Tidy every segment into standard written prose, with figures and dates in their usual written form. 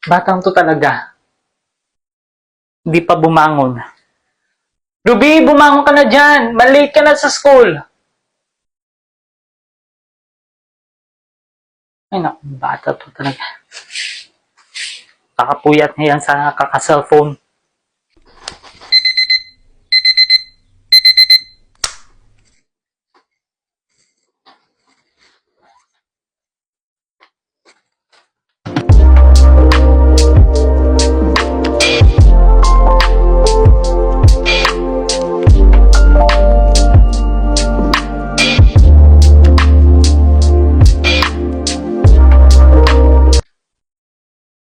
Batang to talaga. Hindi pa bumangon. Ruby, bumangon ka na dyan! Malate ka na sa school! Ay naku, bata to talaga. Kakapuyat niya yan sa kaka-cellphone.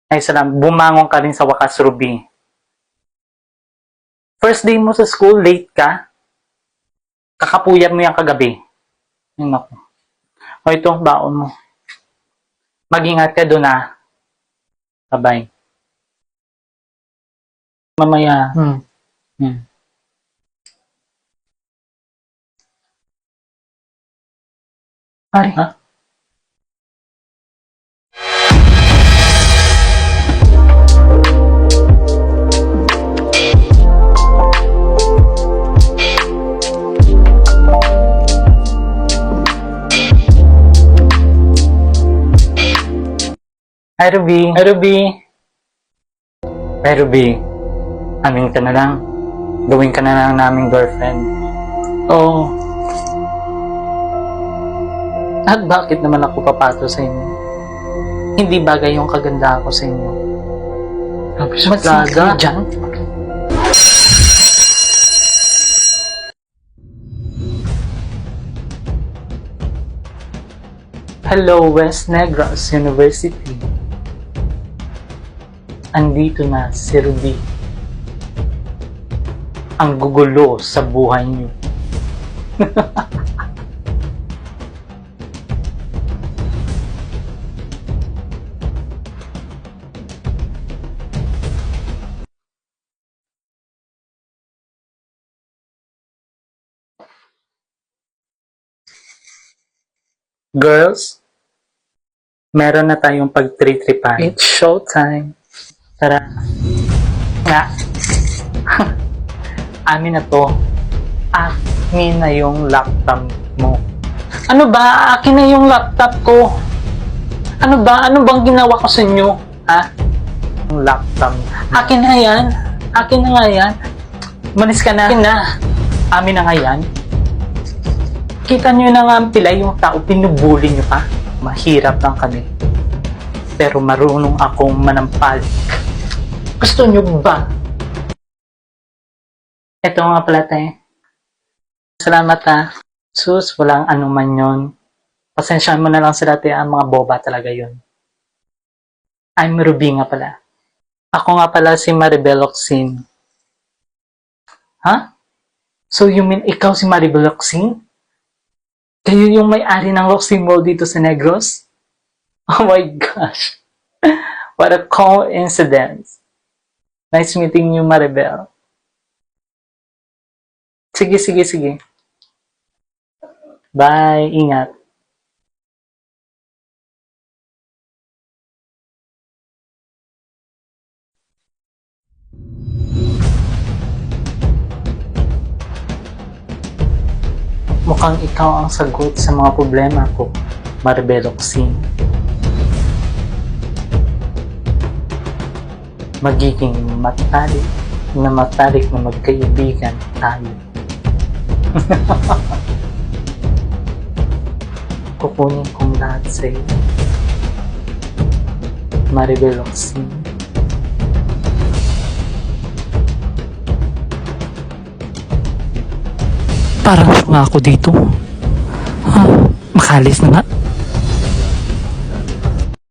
Ay, salam, bumangon ka rin sa wakas, Ruby. First day mo sa school, late ka? Kakapuyat mo yan kagabi. Ay, naku. O, ito, baon mo. Mag-ingat ka doon, ah. Bye-bye. Mamaya. Pare. Ha? Hi, Ruby. Hi, Ruby. Hi, Ruby. Amin ka na lang. Gawin ka na lang naming girlfriend. Oo. At bakit naman ako papato sa inyo? Hindi bagay yung kaganda ko sa inyo. Mas talaga dyan? Hello, West Negros University. Andito na si Ruby. Ang gugulo sa buhay niyo. Girls, meron na tayong pagtritripan. It's showtime. Tara. Nga. Amin na to. Amin na yung laptop mo. Ano ba? Akin na yung laptop ko. Ano ba? Ano bang ginawa ko sa inyo? Ha? Yung laptop. Akin na yan. Akin na nga yan. Manis ka na. Akin na. Amin na nga yan. Kita nyo na nga ang pilay yung tao. Pinubuli nyo pa. Mahirap lang kami. Pero marunong akong manampal. Gusto nyo ba? Ito nga pala tayo. Salamat ha. Sus, walang ano man yun. Pasensyahan mo na lang sila tayo. Ang mga boba talaga yun. I'm Ruby nga pala. Ako nga pala si Maribel Oxin. Ha? So you mean ikaw si Maribel Oxin? Kayo yung may-ari ng Roxy Mall dito sa Negros? Oh my gosh. What a coincidence. Nice meeting you, Maribel. Sige. Bye. Ingat. Mukhang ikaw ang sagot sa mga problema ko, Maribel Oxin. Magiging matalik na magkaibigan tayo. Kukunin kong lahat sa'yo, Maribel Oxin. Parang nga ako dito. Makalis na nga.